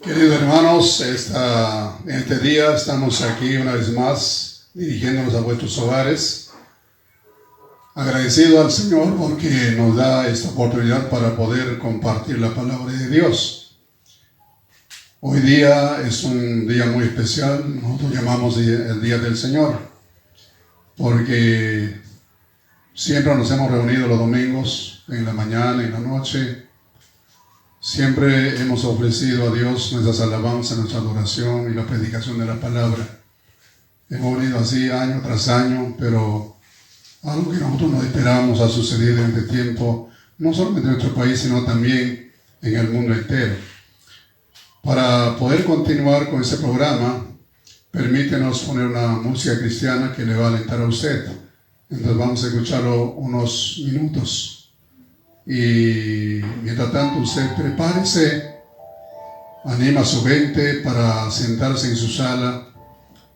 Queridos hermanos, en este día estamos aquí una vez más dirigiéndonos a vuestros hogares, agradecido al Señor porque nos da esta oportunidad para poder compartir la palabra de Dios. Hoy día es un día muy especial, nosotros llamamos el Día del Señor, porque siempre nos hemos reunido los domingos, en la mañana y en la noche. Siempre hemos ofrecido a Dios nuestras alabanzas, nuestra adoración y la predicación de la palabra. Hemos venido así año tras año, pero algo que nosotros no esperábamos ha sucedido en este tiempo, no solamente en nuestro país, sino también en el mundo entero. Para poder continuar con este programa, permítenos poner una música cristiana que le va a alentar a usted. Entonces vamos a escucharlo unos minutos. Y mientras tanto usted prepárese, anima a su gente para sentarse en su sala,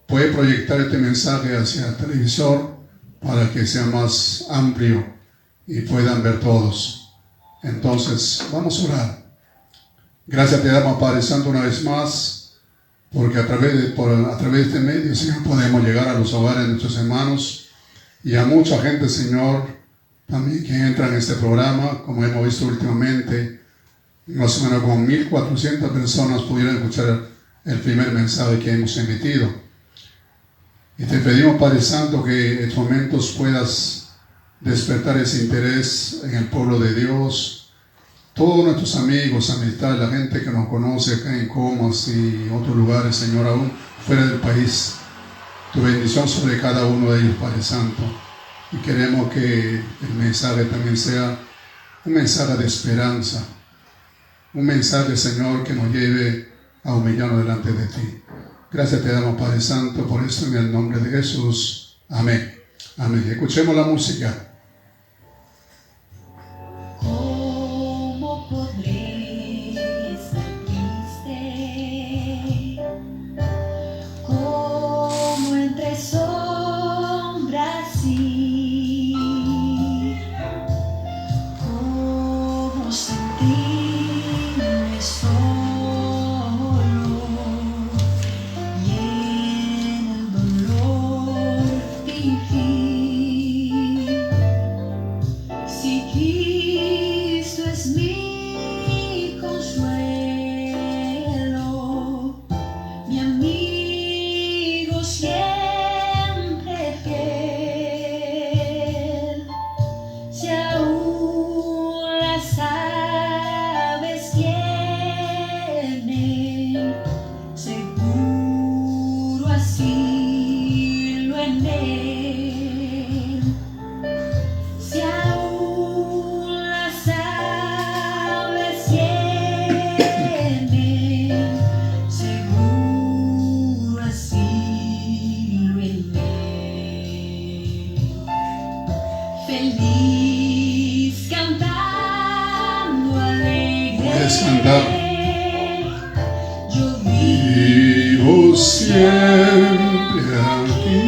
puede proyectar este mensaje hacia el televisor para que sea más amplio y puedan ver todos. Entonces vamos a orar. Gracias te damos, Padre Santo, una vez más, porque a través de este medio, Señor, podemos llegar a los hogares de nuestros hermanos y a mucha gente, Señor, también que entra en este programa. Como hemos visto últimamente, más o menos con 1,400 personas pudieron escuchar el primer mensaje que hemos emitido. Y te pedimos, Padre Santo, que en estos momentos puedas despertar ese interés en el pueblo de Dios. Todos nuestros amigos, amistades, la gente que nos conoce acá en Comas y otros lugares, Señor, aún fuera del país. Tu bendición sobre cada uno de ellos, Padre Santo. Y queremos que el mensaje también sea un mensaje de esperanza, un mensaje, Señor, que nos lleve a humillarnos delante de ti. Gracias te damos, Padre Santo, por eso en el nombre de Jesús. Amén. Amén. Escuchemos la música. ¿Cómo podré estar triste? ¿Cómo entre sombras ir? ¿Cómo sentirme solo y en el dolor vivir? Si Cristo es mi consuelo, mi amigo siempre fiel, si aún las aves tienen seguro asilo en él, si aún las aves tienen seguro asilo en él. Feliz cantando alegre. Puedes cantar. Yo Vivo siempre aquí,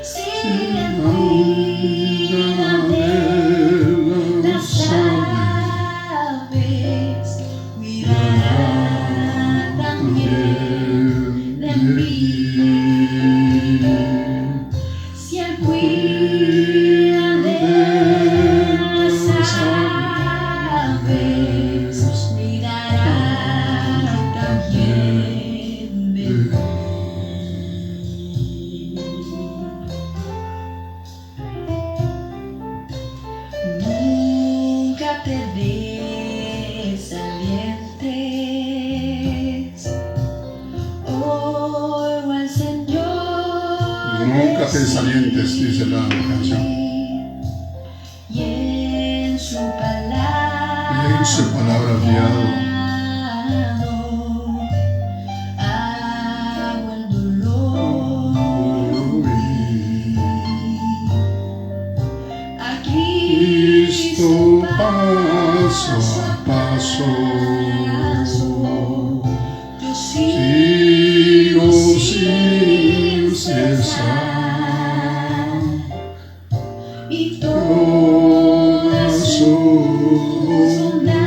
sin el vida de las las aves cuidarán también de mí. Si él cuida de las aves, cuidará también de mí. Nunca te desalientes, oigo al Señor. Nunca te desalientes, dice la canción. Y en su palabra, Y en su palabra guiado. hago el dolor. A Cristo paso a paso, yo sigo sin cesar, y todo todas sus bondades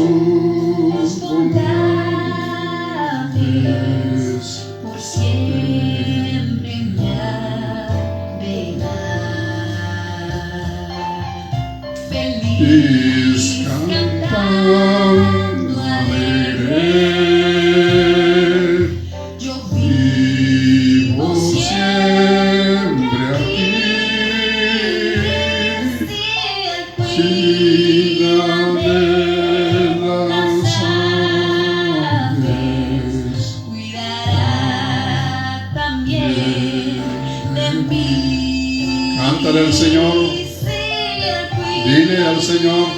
sus bondades por siempre me verán. Feliz cantando alegre, yo vivo siempre aquí. Cántale al Señor, dile al Señor,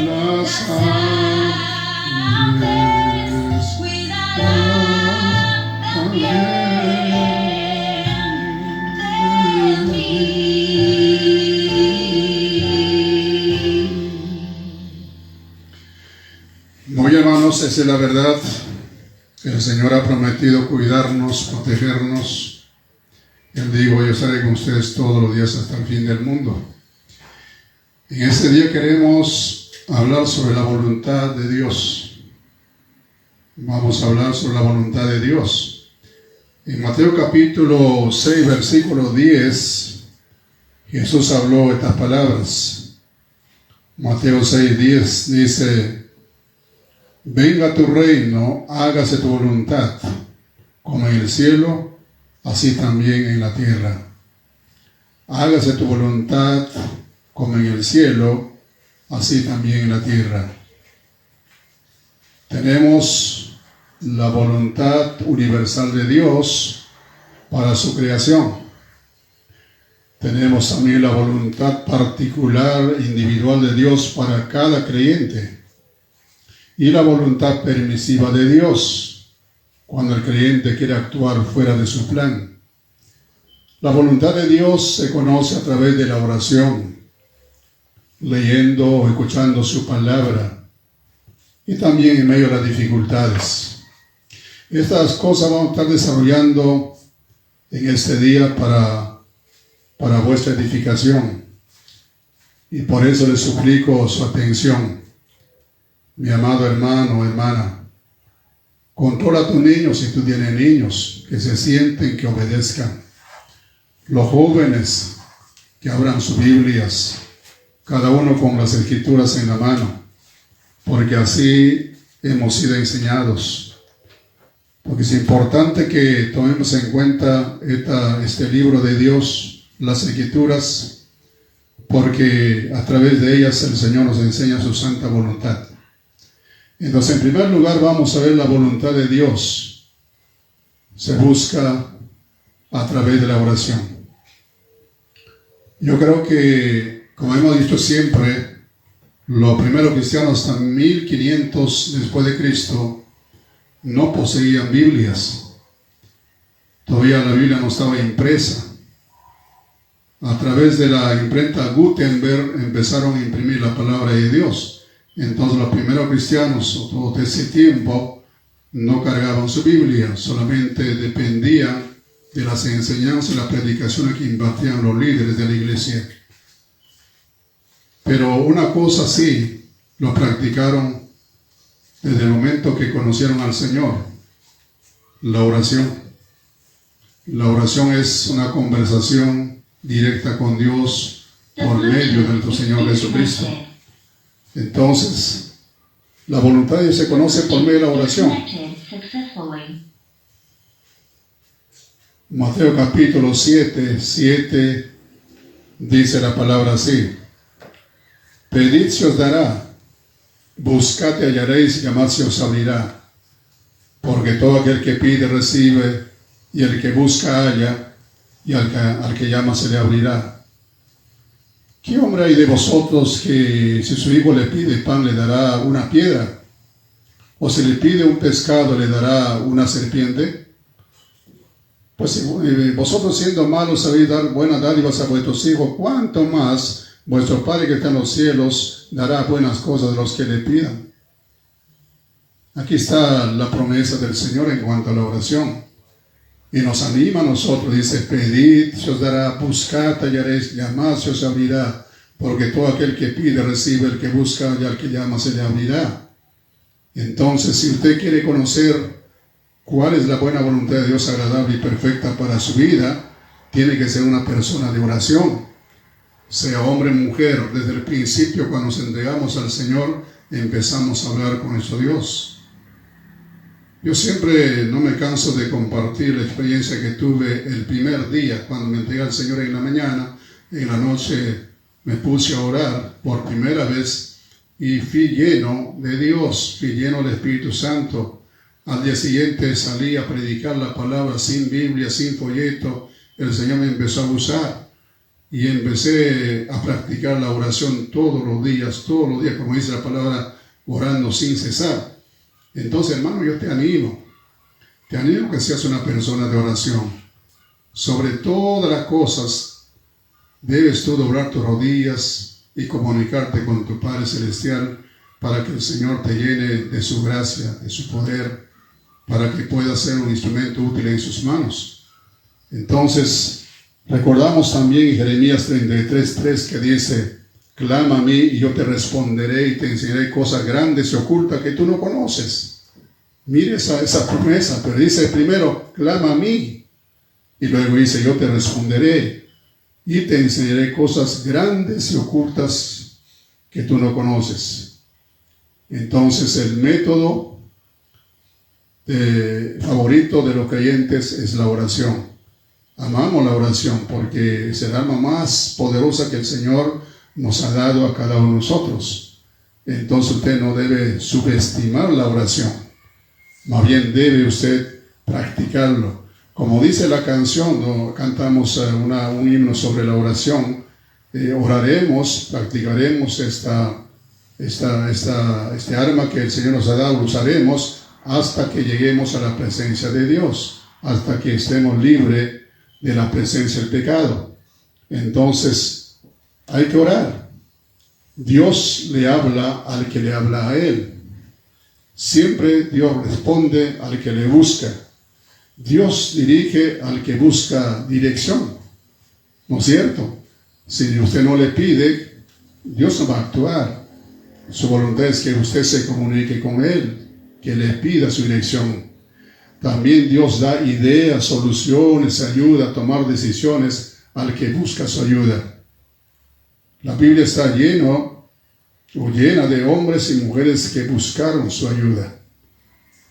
las aves cuidarán también de mí. Muy hermanos, esa es la verdad. El Señor ha prometido cuidarnos, protegernos. Él dijo, yo estaré con ustedes todos los días hasta el fin del mundo. En este día queremos hablar sobre la voluntad de Dios. Vamos a hablar sobre la voluntad de Dios. En Mateo capítulo 6, versículo 10, Jesús habló estas palabras. Mateo 6, 10 dice, venga tu reino, hágase tu voluntad, como en el cielo, así también en la tierra. Hágase tu voluntad como en el cielo, así también en la tierra. Tenemos la voluntad universal de Dios para su creación. Tenemos también la voluntad particular, individual de Dios para cada creyente. Y la voluntad permisiva de Dios cuando el creyente quiere actuar fuera de su plan. La voluntad de Dios se conoce a través de la oración, leyendo o escuchando su palabra, y también en medio de las dificultades. Estas cosas vamos a estar desarrollando en este día para vuestra edificación, y por eso les suplico su atención. Mi amado hermano o hermana, controla a tus niños si tú tienes niños, que se sienten, que obedezcan. Los jóvenes, que abran sus Biblias, cada uno con las Escrituras en la mano, porque así hemos sido enseñados. Porque es importante que tomemos en cuenta este libro de Dios, las Escrituras, porque a través de ellas el Señor nos enseña su santa voluntad. Entonces, en primer lugar, vamos a ver la voluntad de Dios. Se busca a través de la oración. Yo creo que, como hemos dicho siempre, los primeros cristianos hasta 1500 después de Cristo no poseían Biblias. Todavía la Biblia no estaba impresa. A través de la imprenta Gutenberg empezaron a imprimir la palabra de Dios. Entonces los primeros cristianos de ese tiempo no cargaban su Biblia, solamente dependían de las enseñanzas y las predicaciones que impartían los líderes de la iglesia. Pero una cosa sí, lo practicaron desde el momento que conocieron al Señor, la oración. La oración es una conversación directa con Dios por medio de nuestro Señor Jesucristo. Entonces, la voluntad de Dios se conoce por medio de la oración. Mateo capítulo 7 dice la palabra así: pedid se os dará, buscad y hallaréis, llamad se os abrirá. Porque todo aquel que pide recibe, y el que busca halla, y al que llama se le abrirá. ¿Qué hombre hay de vosotros que si su hijo le pide pan le dará una piedra? ¿O si le pide un pescado le dará una serpiente? Pues si vosotros siendo malos sabéis dar buenas dádivas a vuestros hijos, ¿cuánto más vuestro Padre que está en los cielos dará buenas cosas a los que le pidan? Aquí está la promesa del Señor en cuanto a la oración. Y nos anima a nosotros, dice, pedid, se os dará, buscad, hallaréis, llamad, se os abrirá. porque todo aquel que pide recibe, el que busca y al que llama se le abrirá. Entonces, si usted quiere conocer cuál es la buena voluntad de Dios agradable y perfecta para su vida, tiene que ser una persona de oración. Sea hombre o mujer, desde el principio cuando nos entregamos al Señor, empezamos a hablar con nuestro Dios. Yo siempre no me canso de compartir la experiencia que tuve el primer día cuando me entregué al Señor en la mañana. En la noche me puse a orar por primera vez y fui lleno de Dios, fui lleno del Espíritu Santo. Al día siguiente salí a predicar la palabra sin Biblia, sin folleto. El Señor me empezó a usar y empecé a practicar la oración todos los días, como dice la palabra, orando sin cesar. Entonces, hermano, yo te animo que seas una persona de oración. Sobre todas las cosas, debes tú doblar tus rodillas y comunicarte con tu Padre Celestial para que el Señor te llene de su gracia, de su poder, para que puedas ser un instrumento útil en sus manos. Entonces, recordamos también en Jeremías 33:3 que dice: clama a mí y yo te responderé y te enseñaré cosas grandes y ocultas que tú no conoces. Mire esa promesa, pero dice primero, clama a mí, y luego dice, yo te responderé y te enseñaré cosas grandes y ocultas que tú no conoces. Entonces el método favorito de los creyentes es la oración. Amamos la oración porque es el arma más poderosa que el Señor nos ha dado a cada uno de nosotros. Entonces usted no debe subestimar la oración. Más bien debe usted practicarlo. Como dice la canción, ¿no? Cantamos un himno sobre la oración. Oraremos, practicaremos este arma que el Señor nos ha dado, lo usaremos hasta que lleguemos a la presencia de Dios, hasta que estemos libres de la presencia del pecado. Entonces, hay que orar. Dios le habla al que le habla a Él. Siempre Dios responde al que le busca. Dios dirige al que busca dirección. ¿No es cierto? Si usted no le pide, Dios no va a actuar. Su voluntad es que usted se comunique con Él, que le pida su dirección. También Dios da ideas, soluciones, ayuda a tomar decisiones al que busca su ayuda. La Biblia está llena de hombres y mujeres que buscaron su ayuda.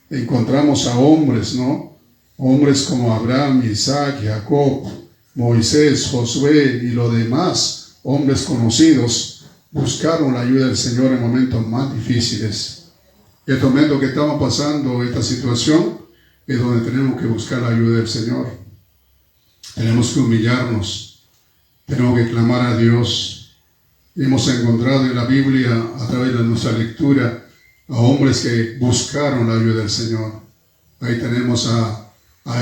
Encontramos a hombres, ¿no? Hombres como Abraham, Isaac, Jacob, Moisés, Josué y los demás hombres conocidos buscaron la ayuda del Señor en momentos más difíciles. El momento que estamos pasando, esta situación, es donde tenemos que buscar la ayuda del Señor. Tenemos que humillarnos, tenemos que clamar a Dios. Hemos encontrado en la Biblia, a través de nuestra lectura, a hombres que buscaron la ayuda del Señor. Ahí tenemos a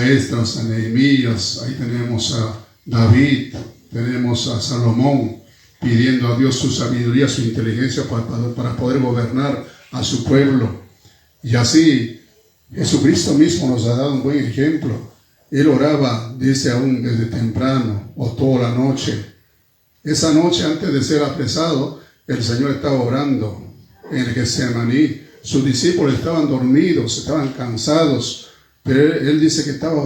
Esdras, a Nehemías, ahí tenemos a David, tenemos a Salomón, pidiendo a Dios su sabiduría, su inteligencia para poder gobernar a su pueblo. Y así, Jesucristo mismo nos ha dado un buen ejemplo. Él oraba, dice, aún desde temprano o toda la noche. Esa noche, antes de ser apresado, el Señor estaba orando en el Getsemaní. Sus discípulos estaban dormidos, estaban cansados, pero él dice que estaba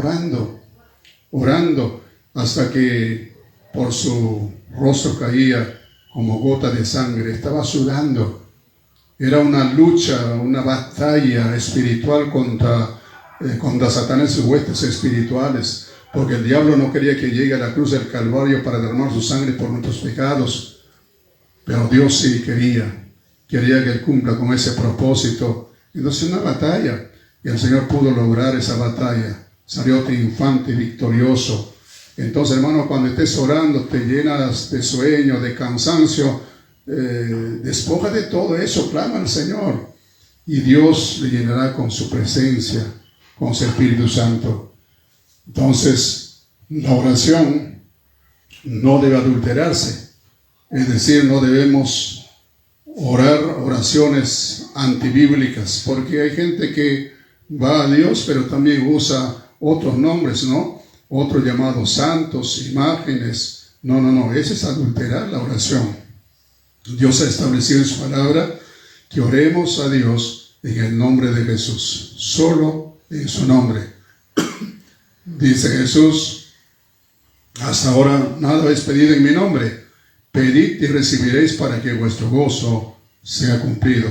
orando, hasta que por su rostro caía como gota de sangre. Estaba sudando. Era una lucha, una batalla espiritual contra Satanás y sus huestes espirituales. Porque el diablo no quería que llegue a la cruz del Calvario para derramar su sangre por nuestros pecados. Pero Dios sí quería que Él cumpla con ese propósito. Entonces una batalla. Y el Señor pudo lograr esa batalla. Salió triunfante, victorioso. Entonces, hermano, cuando estés orando, te llenas de sueño, de cansancio, despoja de todo eso, clama al Señor. Y Dios le llenará con su presencia, con su Espíritu Santo. Entonces, la oración no debe adulterarse. Es decir, no debemos orar oraciones antibíblicas, porque hay gente que va a Dios, pero también usa otros nombres, ¿no? Otros llamados santos, imágenes. No, ese es adulterar la oración. Dios ha establecido en su palabra que oremos a Dios en el nombre de Jesús, solo en su nombre. Dice Jesús, hasta ahora nada habéis pedido en mi nombre, pedid y recibiréis para que vuestro gozo sea cumplido.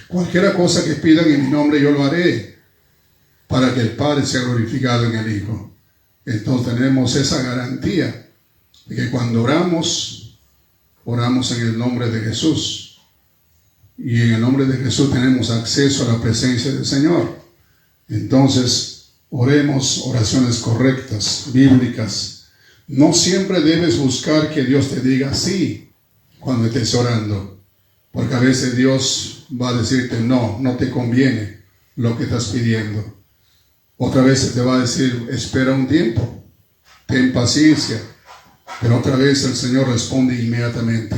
Cualquiera cosa que pidan en mi nombre yo lo haré, para que el Padre sea glorificado en el Hijo. Entonces tenemos esa garantía de que cuando oramos, oramos en el nombre de Jesús. Y en el nombre de Jesús tenemos acceso a la presencia del Señor. Entonces, oremos oraciones correctas, bíblicas. No siempre debes buscar que Dios te diga sí cuando estés orando, porque a veces Dios va a decirte no, no te conviene lo que estás pidiendo. Otra vez te va a decir, espera un tiempo, ten paciencia, pero otra vez el Señor responde inmediatamente.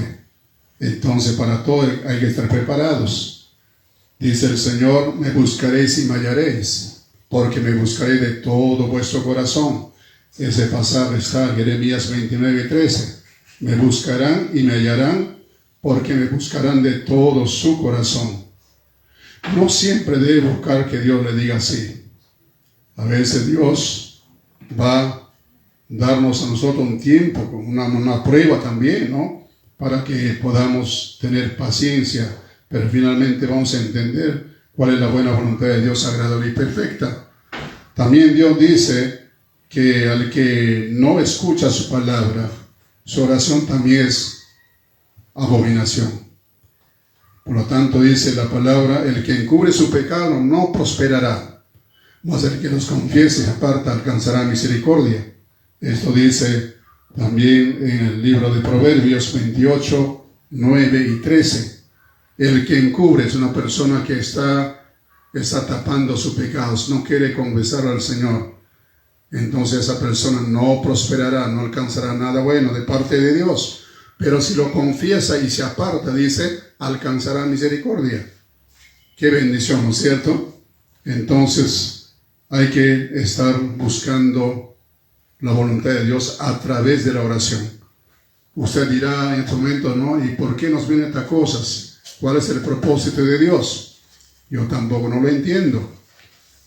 Entonces para todo hay que estar preparados. Dice el Señor, me buscaréis y me hallaréis, porque me buscaré de todo vuestro corazón. Ese pasaje está en Jeremías 29:13. Me buscarán y me hallarán, porque me buscarán de todo su corazón. No siempre debe buscar que Dios le diga sí. A veces Dios va a darnos a nosotros un tiempo, una prueba también, ¿no? Para que podamos tener paciencia, pero finalmente vamos a entender cuál es la buena voluntad de Dios agradable y perfecta. También Dios dice que al que no escucha su palabra, su oración también es abominación. Por lo tanto dice la palabra, el que encubre su pecado no prosperará, mas el que los confiese y aparta alcanzará misericordia. Esto dice también en el libro de Proverbios 28, 9 y 13. El que encubre es una persona que está tapando sus pecados, no quiere confesar al Señor. Entonces esa persona no prosperará, no alcanzará nada bueno de parte de Dios. Pero si lo confiesa y se aparta, dice, alcanzará misericordia. Qué bendición, ¿no es cierto? Entonces hay que estar buscando la voluntad de Dios a través de la oración. Usted dirá en este momento, ¿no? ¿Y por qué nos vienen estas cosas? ¿Cuál es el propósito de Dios? Yo tampoco no lo entiendo.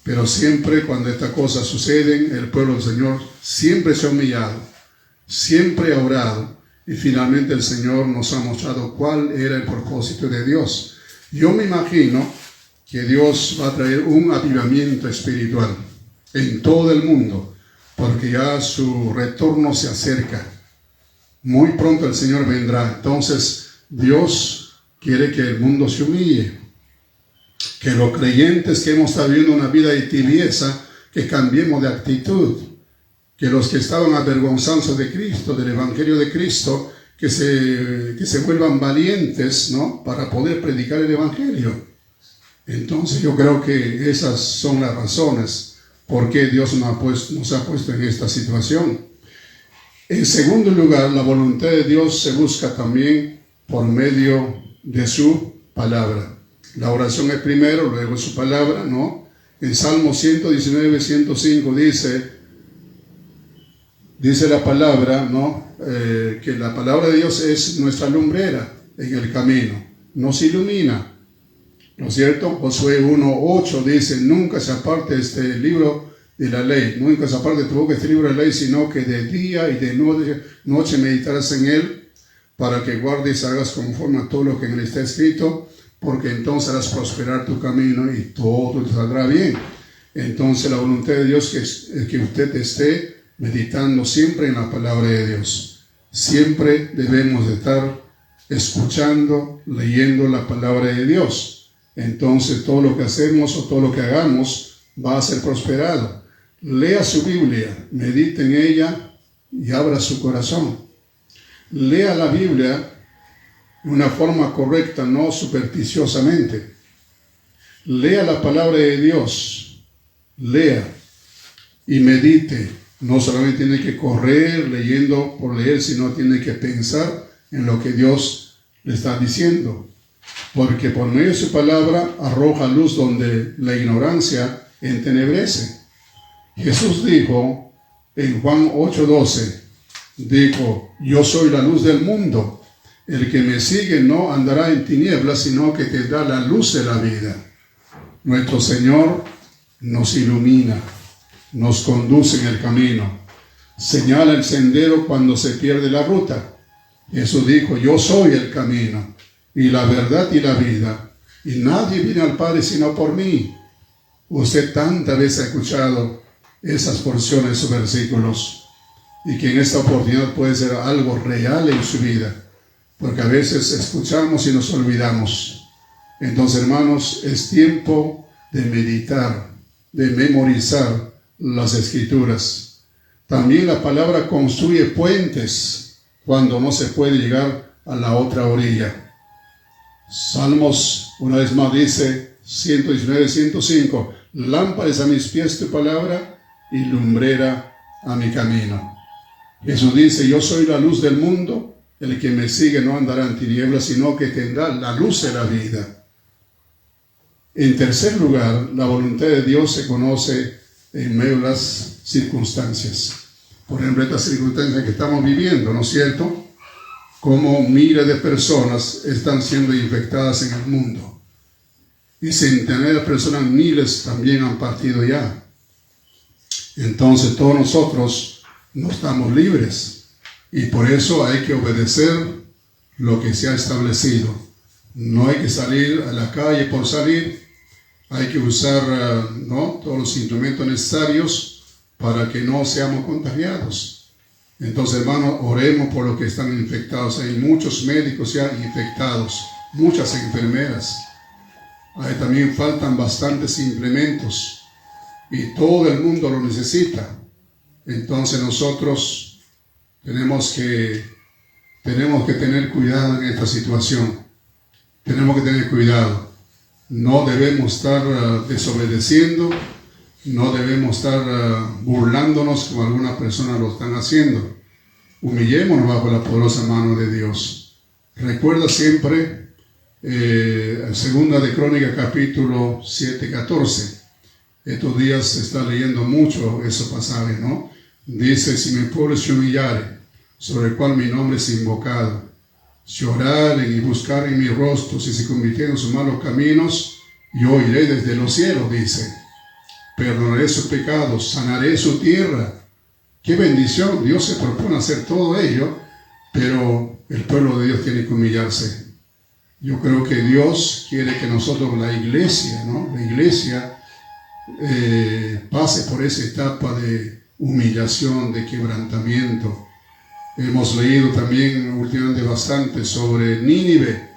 Pero siempre cuando estas cosas suceden, el pueblo del Señor siempre se ha humillado, siempre ha orado. Y finalmente el Señor nos ha mostrado cuál era el propósito de Dios. Yo me imagino que Dios va a traer un avivamiento espiritual en todo el mundo, porque ya su retorno se acerca. Muy pronto el Señor vendrá. Entonces Dios quiere que el mundo se humille, que los creyentes que hemos estado viviendo una vida de tibieza, que cambiemos de actitud, que los que estaban avergonzados de Cristo, del Evangelio de Cristo, que se vuelvan valientes, ¿no? Para poder predicar el Evangelio. Entonces yo creo que esas son las razones por qué Dios nos ha puesto en esta situación. En segundo lugar, la voluntad de Dios se busca también por medio de su palabra. La oración es primero, luego su palabra, ¿no? En Salmo 119, 105 dice la palabra, ¿no? Que la palabra de Dios es nuestra lumbrera en el camino, nos ilumina, ¿no es cierto? Josué 1:8 dice, nunca se aparte este libro de la ley, nunca se aparte de tu boca este libro de la ley, sino que de día y de noche meditarás en él, para que guardes y hagas conforme a todo lo que en él está escrito, porque entonces harás prosperar tu camino y todo te saldrá bien. Entonces la voluntad de Dios es que usted esté meditando siempre en la palabra de Dios. Siempre debemos de estar escuchando, leyendo la palabra de Dios. Entonces todo lo que hacemos o todo lo que hagamos va a ser prosperado. Lea su Biblia, medite en ella y abra su corazón. Lea la Biblia de una forma correcta, no supersticiosamente. Lea la palabra de Dios, lea y medite. No solamente tiene que correr leyendo por leer, sino tiene que pensar en lo que Dios le está diciendo. Porque por medio de su palabra arroja luz donde la ignorancia entenebrece. Jesús dijo en Juan 8:12, dijo, yo soy la luz del mundo. el que me sigue no andará en tinieblas, sino que tendrá la luz de la vida. Nuestro Señor nos ilumina, nos conduce en el camino, señala el sendero cuando se pierde la ruta. Jesús dijo, yo soy el camino y la verdad y la vida, y nadie viene al Padre sino por mí. Usted tantas veces ha escuchado esas porciones, esos versículos, y que en esta oportunidad puede ser algo real en su vida, porque a veces escuchamos y nos olvidamos. Entonces, hermanos, es tiempo de meditar, de memorizar las Escrituras. También la palabra construye puentes cuando no se puede llegar a la otra orilla. Salmos, una vez más dice, 119, 105, lámparas a mis pies tu palabra y lumbrera a mi camino. Jesús dice, yo soy la luz del mundo, el que me sigue no andará en tinieblas, sino que tendrá la luz de la vida. En tercer lugar, la voluntad de Dios se conoce en medio de las circunstancias. Por ejemplo, estas circunstancias que estamos viviendo, ¿no es cierto? Como miles de personas están siendo infectadas en el mundo. Y centenares de personas, miles también han partido ya. Entonces todos nosotros no estamos libres. Y por eso hay que obedecer lo que se ha establecido. No hay que salir a la calle por salir. Hay que usar todos los instrumentos necesarios para que no seamos contagiados. Entonces, hermanos, oremos por los que están infectados. Hay muchos médicos ya infectados, muchas enfermeras. Ahí también faltan bastantes implementos y todo el mundo lo necesita. Entonces nosotros tenemos que tener cuidado en esta situación. Tenemos que tener cuidado. No debemos estar desobedeciendo, no debemos estar burlándonos como algunas personas lo están haciendo. Humillémonos bajo la poderosa mano de Dios. Recuerda siempre, segunda de Crónica capítulo 7, 14. Estos días se está leyendo mucho esos pasajes, ¿no? Dice, si mi pueblo se humillare, sobre el cual mi nombre es invocado, si oraren y buscaren mi rostro, si se convirtieren en sus malos caminos, yo iré desde los cielos, dice. Perdonaré sus pecados, sanaré su tierra. ¡Qué bendición! Dios se propone hacer todo ello, pero el pueblo de Dios tiene que humillarse. Yo creo que Dios quiere que nosotros, la iglesia, pase por esa etapa de humillación, de quebrantamiento. Hemos leído también últimamente bastante sobre Nínive,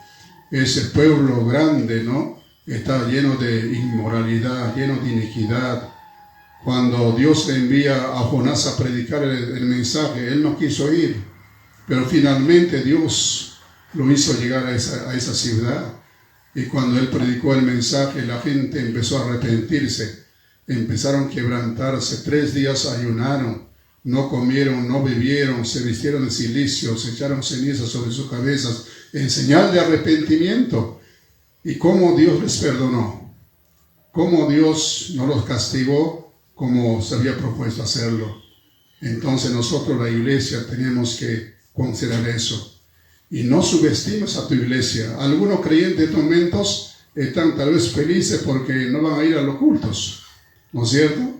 ese pueblo grande, ¿no? Está lleno de inmoralidad, lleno de iniquidad. Cuando Dios le envía a Jonás a predicar el mensaje, él no quiso ir, pero finalmente Dios lo hizo llegar a esa ciudad. Y cuando él predicó el mensaje, la gente empezó a arrepentirse, empezaron a quebrantarse. 3 días ayunaron, no comieron, no bebieron, se vistieron de cilicio, se echaron cenizas sobre sus cabezas en señal de arrepentimiento. ¿Y cómo Dios les perdonó? ¿Cómo Dios no los castigó como se había propuesto hacerlo? Entonces nosotros, la iglesia, tenemos que considerar eso. Y no subestimes a tu iglesia. Algunos creyentes en estos momentos están tal vez felices porque no van a ir a los cultos, ¿no es cierto?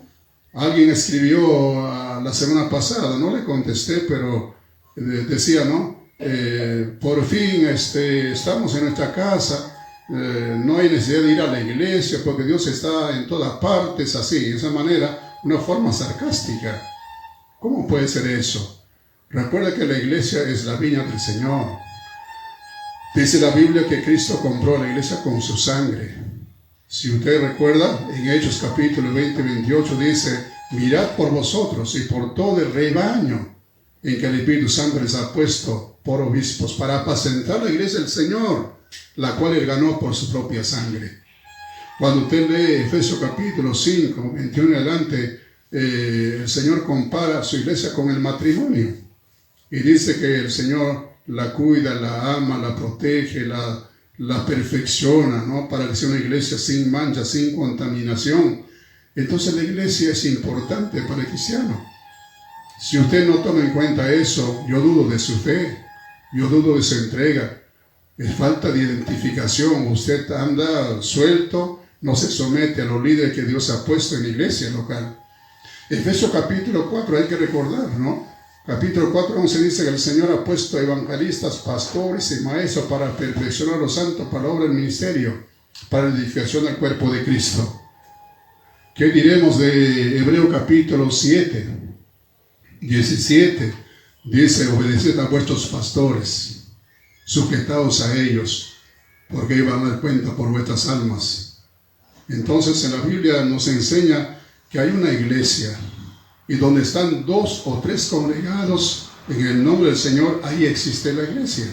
Alguien escribió la semana pasada, no le contesté, pero decía, ¿no? Por fin estamos en nuestra casa, no hay necesidad de ir a la iglesia porque Dios está en todas partes, así, de esa manera, una forma sarcástica. ¿Cómo puede ser eso? Recuerda que la iglesia es la viña del Señor. Dice la Biblia que Cristo compró la iglesia con su sangre. Si usted recuerda, en Hechos capítulo 20, 28 dice, mirad por vosotros y por todo el rebaño en que el Espíritu Santo les ha puesto por obispos para apacentar la iglesia del Señor, la cual él ganó por su propia sangre. Cuando usted lee Efesios capítulo 5, 21 en adelante, el Señor compara su iglesia con el matrimonio y dice que el Señor la cuida, la ama, la protege, la perfecciona, ¿no? Para que sea una iglesia sin mancha, sin contaminación. Entonces la iglesia es importante para el cristiano. Si usted no toma en cuenta eso, yo dudo de su fe. Yo dudo de su entrega. Es falta de identificación. Usted anda suelto, no se somete a los líderes que Dios ha puesto en la iglesia local. Efesios capítulo 4 hay que recordar, ¿no? Capítulo 4, 11 dice que el Señor ha puesto evangelistas, pastores y maestros para perfeccionar a los santos para la obra del ministerio, para la edificación del cuerpo de Cristo. ¿Qué diremos de Hebreo capítulo 7, 17? Dice, obedeced a vuestros pastores, sujetaos a ellos, porque ellos van a dar cuenta por vuestras almas. Entonces en la Biblia nos enseña que hay una iglesia, y donde están 2 o 3 congregados en el nombre del Señor, ahí existe la iglesia.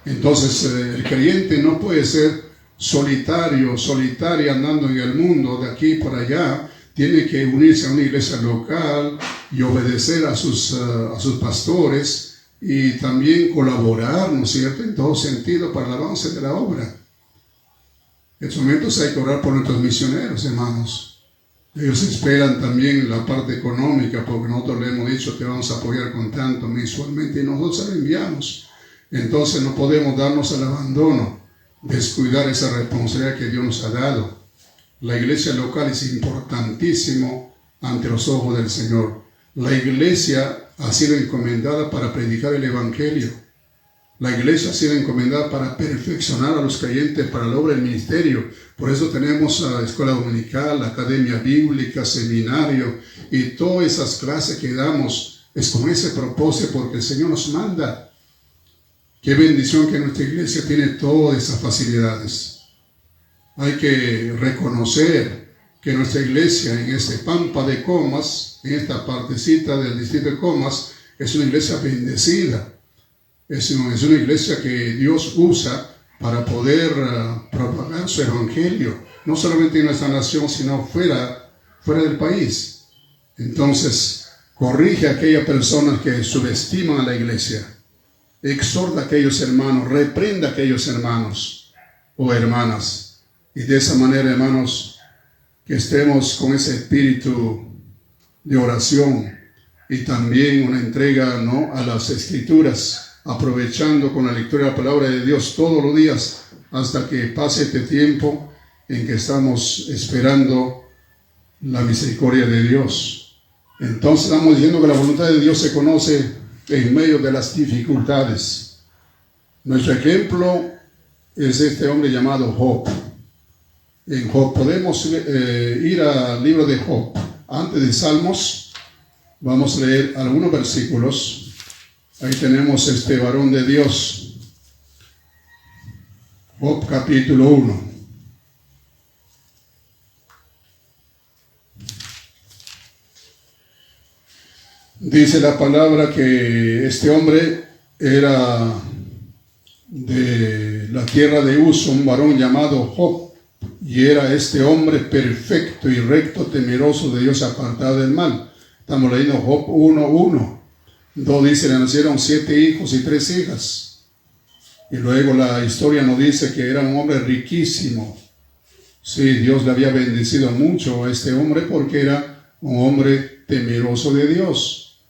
Entonces el creyente no puede ser solitaria andando en el mundo de aquí para allá. Tiene que unirse a una iglesia local y obedecer a sus pastores y también colaborar, ¿no es cierto?, en todo sentido para el avance de la obra. En estos momentos hay que orar por nuestros misioneros, hermanos. Ellos esperan también la parte económica, porque nosotros le hemos dicho que vamos a apoyar con tanto mensualmente y nosotros se lo enviamos. Entonces no podemos darnos al abandono, descuidar esa responsabilidad que Dios nos ha dado. La iglesia local es importantísimo ante los ojos del Señor. La iglesia ha sido encomendada para predicar el Evangelio. La iglesia ha sido encomendada para perfeccionar a los creyentes para la obra del ministerio. Por eso tenemos la escuela dominical, la academia bíblica, seminario y todas esas clases que damos. Es con ese propósito porque el Señor nos manda. Qué bendición que nuestra iglesia tiene todas esas facilidades. Hay que reconocer que nuestra iglesia en este Pampa de Comas, en esta partecita del distrito de Comas, es una iglesia bendecida. Es una iglesia que Dios usa para poder propagar su evangelio, no solamente en nuestra nación, sino fuera del país. Entonces, corrige a aquellas personas que subestiman a la iglesia, exhorta a aquellos hermanos, reprenda a aquellos hermanos o hermanas. Y de esa manera, hermanos, que estemos con ese espíritu de oración y también una entrega, ¿no?, a las Escrituras, aprovechando con la lectura de la palabra de Dios todos los días hasta que pase este tiempo en que estamos esperando la misericordia de Dios. Entonces estamos diciendo que la voluntad de Dios se conoce en medio de las dificultades. Nuestro ejemplo es este hombre llamado Job. En Job podemos ir al libro de Job. Antes de Salmos vamos a leer algunos versículos. Ahí tenemos este varón de Dios, Job capítulo 1. Dice la palabra que este hombre era de la tierra de Uz, un varón llamado Job, y era este hombre perfecto y recto, temeroso de Dios, apartado del mal. Estamos leyendo Job 1:1. Dice, le nacieron 7 hijos y 3 hijas. Y luego la historia nos dice que era un hombre riquísimo. Sí, Dios le había bendecido mucho a este hombre porque era un hombre temeroso de Dios.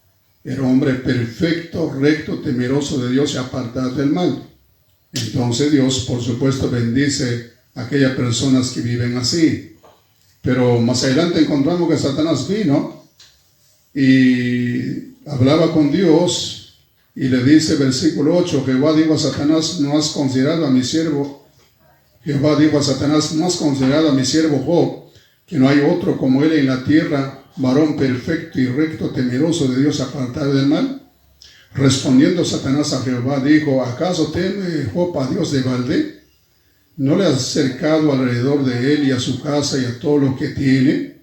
Era un hombre perfecto, recto, temeroso de Dios y apartado del mal. Entonces Dios, por supuesto, bendice a aquellas personas que viven así. Pero más adelante encontramos que Satanás vino y hablaba con Dios y le dice, versículo 8, Jehová dijo a Satanás, ¿no has considerado a mi siervo? Jehová dijo a Satanás, ¿no has considerado a mi siervo Job, que no hay otro como él en la tierra, varón perfecto y recto, temeroso de Dios, apartado del mal? Respondiendo Satanás a Jehová, dijo, ¿acaso teme Job a Dios de balde? ¿No le has cercado alrededor de él y a su casa y a todo lo que tiene?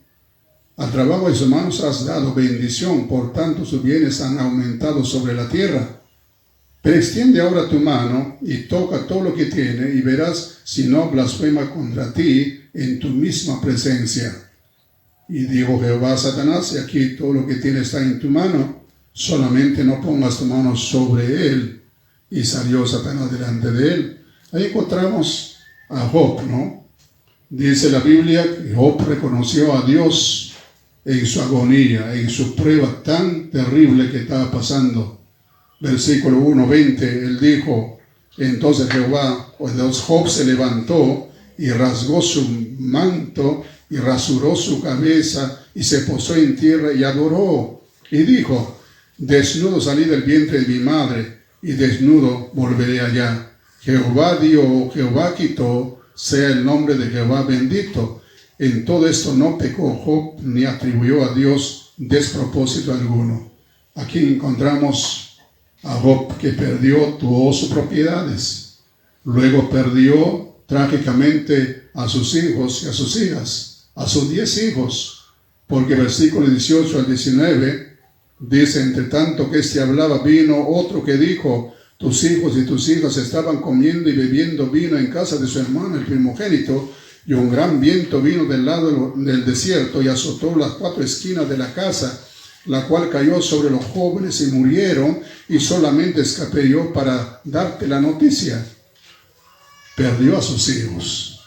Al trabajo de sus manos has dado bendición, por tanto sus bienes han aumentado sobre la tierra. Pero extiende ahora tu mano y toca todo lo que tiene y verás si no blasfema contra ti en tu misma presencia. Y dijo Jehová a Satanás, y aquí todo lo que tiene está en tu mano, solamente no pongas tu mano sobre él. Y salió Satanás delante de él. Ahí encontramos a Job, ¿no? Dice la Biblia que Job reconoció a Dios en su agonía, en su prueba tan terrible que estaba pasando. versículo 1:20, él dijo, entonces Job se levantó y rasgó su manto y rasuró su cabeza y se posó en tierra y adoró. Y dijo, desnudo salí del vientre de mi madre y desnudo volveré allá. Jehová dio, Jehová quitó, sea el nombre de Jehová bendito. En todo esto no pecó Job ni atribuyó a Dios despropósito alguno. Aquí encontramos a Job que perdió todas sus propiedades. Luego perdió trágicamente a sus hijos y a sus hijas, a sus 10 hijos, porque versículo 18 al 19 dice, entre tanto que hablaba, vino otro que dijo, tus hijos y tus hijas estaban comiendo y bebiendo vino en casa de su hermano el primogénito, y un gran viento vino del lado del desierto y azotó las 4 esquinas de la casa, la cual cayó sobre los jóvenes y murieron, y solamente escapé yo para darte la noticia. Perdió a sus hijos.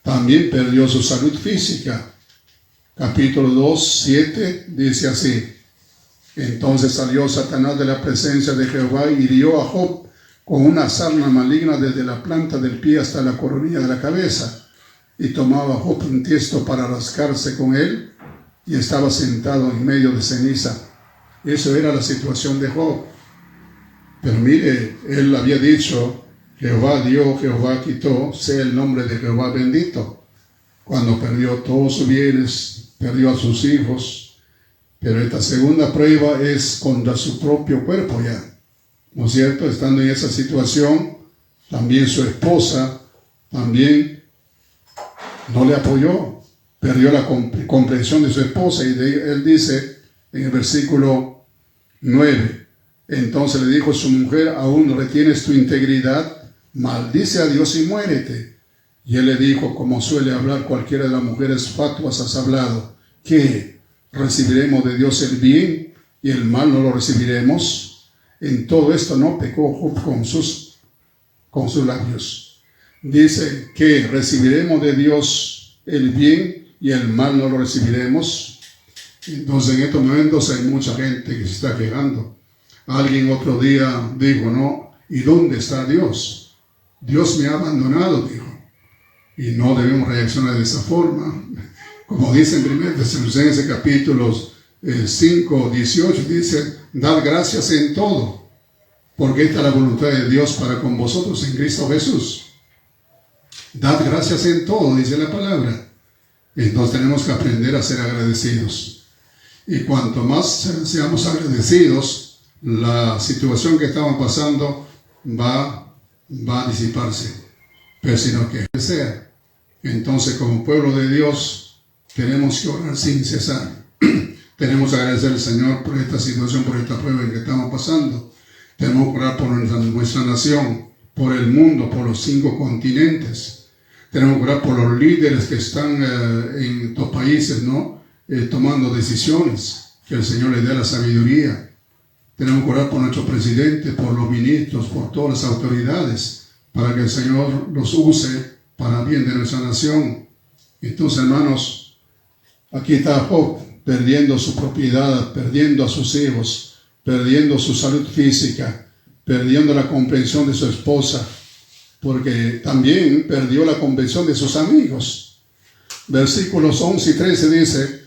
También perdió su salud física. Capítulo 2, 7 dice así. Entonces salió Satanás de la presencia de Jehová y hirió a Job con una sarna maligna desde la planta del pie hasta la coronilla de la cabeza. Y tomaba Job un tiesto para rascarse con él y estaba sentado en medio de ceniza. Eso era la situación de Job. Pero mire, él había dicho, Jehová dio, Jehová quitó, sea el nombre de Jehová bendito. Cuando perdió todos sus bienes, perdió a sus hijos. Pero esta segunda prueba es contra su propio cuerpo ya. ¿No es cierto? Estando en esa situación, también su esposa también no le apoyó. Perdió la comprensión de su esposa. Y él dice en el versículo 9, entonces le dijo a su mujer, ¿aún retienes tu integridad? Maldice a Dios y muérete. Y él le dijo, como suele hablar cualquiera de las mujeres fatuas, has hablado, ¿qué? ¿Recibiremos de Dios el bien y el mal no lo recibiremos? En todo esto no pecó Job con sus labios. Dice que recibiremos de Dios el bien y el mal no lo recibiremos. Entonces en estos momentos hay mucha gente que se está quejando. Alguien otro día dijo, no, ¿y dónde está Dios? Dios me ha abandonado, dijo. Y no debemos reaccionar de esa forma. Como dice en 1 Tesalonicenses capítulos 5, 18, dice, dad gracias en todo, porque esta es la voluntad de Dios para con vosotros en Cristo Jesús. Dad gracias en todo, dice la palabra. Entonces tenemos que aprender a ser agradecidos. Y cuanto más seamos agradecidos, la situación que estamos pasando va a disiparse. Pero si no que sea. Entonces, como pueblo de Dios, tenemos que orar sin cesar. Tenemos que agradecer al Señor por esta situación, por esta prueba en que estamos pasando. Tenemos que orar por nuestra nación, por el mundo, por los 5 continentes. Tenemos que orar por los líderes que están en estos países, ¿no? Tomando decisiones, que el Señor les dé la sabiduría. Tenemos que orar por nuestro presidente, por los ministros, por todas las autoridades, para que el Señor los use para bien de nuestra nación. Entonces, hermanos, aquí está Job perdiendo su propiedad, perdiendo a sus hijos, perdiendo su salud física, perdiendo la comprensión de su esposa, porque también perdió la comprensión de sus amigos. Versículos 11 y 13 dice,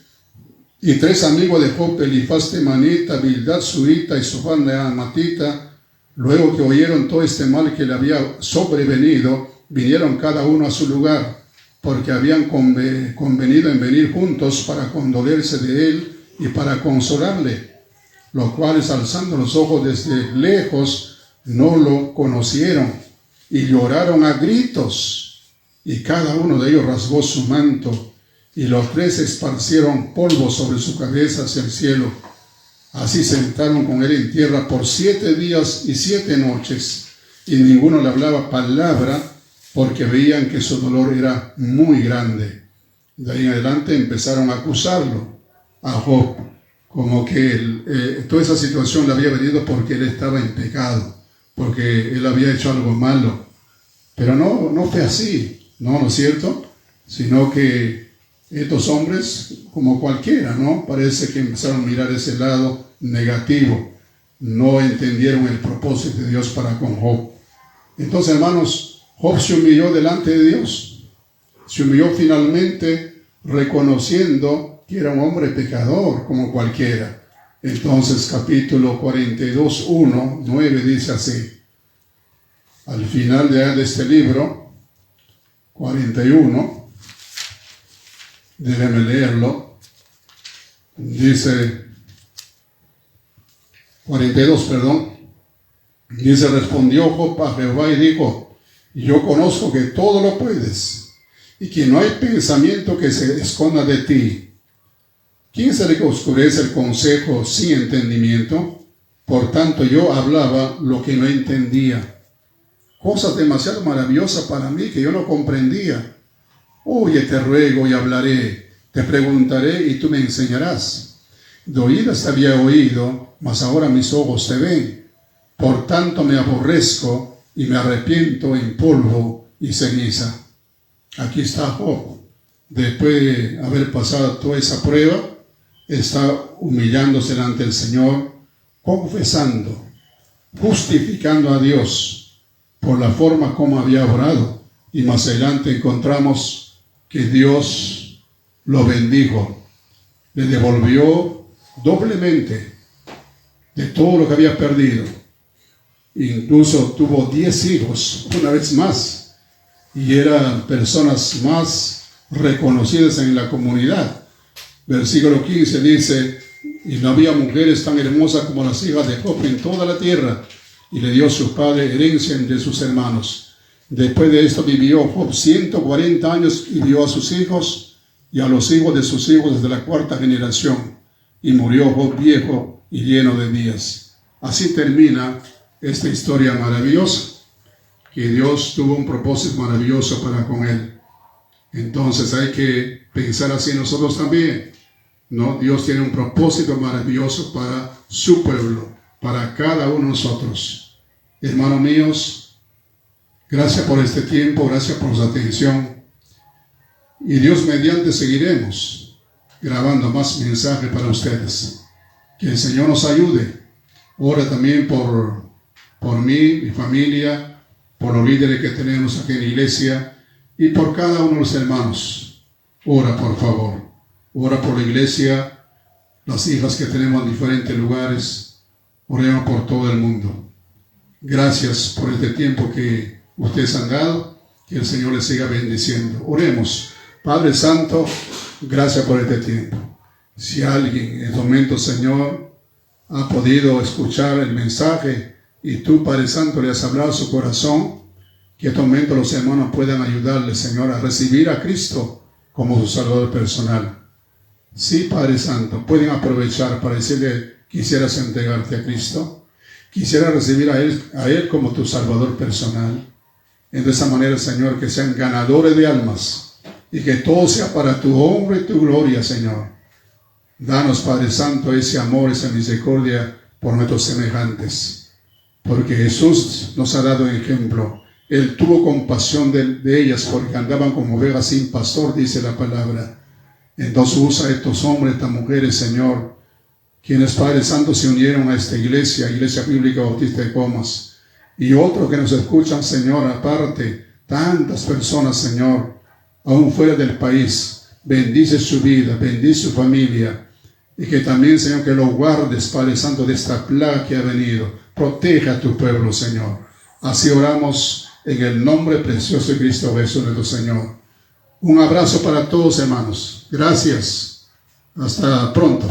y 3 amigos de Job, Elifaz temanita, Bildad suita y Sofar neamatita, luego que oyeron todo este mal que le había sobrevenido, vinieron cada uno a su lugar, porque habían convenido en venir juntos para condolerse de él y para consolarle, los cuales alzando los ojos desde lejos no lo conocieron y lloraron a gritos, y cada uno de ellos rasgó su manto, y los 3 esparcieron polvo sobre su cabeza hacia el cielo. Así se sentaron con él en tierra por 7 días y 7 noches, y ninguno le hablaba palabra, porque veían que su dolor era muy grande. De ahí en adelante empezaron a acusarlo a Job, como que toda esa situación le había venido porque él estaba en pecado, porque él había hecho algo malo. Pero no fue así, ¿no es cierto? Sino que estos hombres, como cualquiera, ¿no? Parece que empezaron a mirar ese lado negativo. no entendieron el propósito de Dios para con Job. Entonces, hermanos, Job se humilló delante de Dios. Se humilló finalmente reconociendo que era un hombre pecador como cualquiera. Entonces, capítulo 42, 1, 9 dice así. Al final de este libro, 41, déjenme leerlo, dice, 42, perdón, dice, respondió Job a Jehová y dijo, yo conozco que todo lo puedes y que no hay pensamiento que se esconda de ti. ¿Quién se le oscurece el consejo sin entendimiento? Por tanto, yo hablaba lo que no entendía. Cosas demasiado maravillosas para mí que yo no comprendía. Oye, te ruego y hablaré, te preguntaré y tú me enseñarás. De oídas te había oído, mas ahora mis ojos te ven. Por tanto me aborrezco y me arrepiento en polvo y ceniza. Aquí está Job. Después de haber pasado toda esa prueba, está humillándose delante del Señor, confesando, justificando a Dios por la forma como había orado. Y más adelante encontramos que Dios lo bendijo, le devolvió doblemente de todo lo que había perdido. Incluso tuvo 10 hijos, una vez más, y eran personas más reconocidas en la comunidad. Versículo 15 dice, y no había mujeres tan hermosas como las hijas de Job en toda la tierra, y le dio su padre herencia entre sus hermanos. Después de esto vivió Job 140 años y vio a sus hijos y a los hijos de sus hijos desde la 4ª generación. Y murió Job viejo y lleno de días. Así termina esta historia maravillosa, que Dios tuvo un propósito maravilloso para con él. Entonces hay que pensar así nosotros también, ¿no? Dios tiene un propósito maravilloso para su pueblo, para cada uno de nosotros. Hermanos míos, gracias por este tiempo, gracias por su atención. Y Dios mediante seguiremos grabando más mensajes para ustedes. Que el Señor nos ayude. Ora también por mí, mi familia, por los líderes que tenemos aquí en la iglesia y por cada uno de los hermanos. Ora, por favor. Ora por la iglesia, las hijas que tenemos en diferentes lugares. Oremos por todo el mundo. Gracias por este tiempo que ustedes han dado. Que el Señor les siga bendiciendo. Oremos. Padre Santo, gracias por este tiempo. Si alguien en este momento, Señor, ha podido escuchar el mensaje y tú, Padre Santo, le has hablado a su corazón, que en este momento los hermanos puedan ayudarle, Señor, a recibir a Cristo como su Salvador personal. Sí, Padre Santo, pueden aprovechar para decirle, quisieras entregarte a Cristo. Quisiera recibir a Él como tu Salvador personal. De esa manera, Señor, que sean ganadores de almas y que todo sea para tu honra y tu gloria, Señor. Danos, Padre Santo, ese amor, esa misericordia por nuestros semejantes. Porque Jesús nos ha dado un ejemplo. Él tuvo compasión de ellas porque andaban como ovejas sin pastor, dice la palabra. Entonces usa a estos hombres, estas mujeres, Señor, quienes, Padre Santo, se unieron a esta iglesia, Iglesia Bíblica Bautista de Comas, y otros que nos escuchan, Señor, aparte, tantas personas, Señor, aún fuera del país. Bendice su vida, bendice su familia, y que también, Señor, que lo guardes, Padre Santo, de esta plaga que ha venido. Proteja a tu pueblo, Señor. Así oramos en el nombre precioso de Cristo Jesús, nuestro Señor. Un abrazo para todos, hermanos. Gracias. Hasta pronto.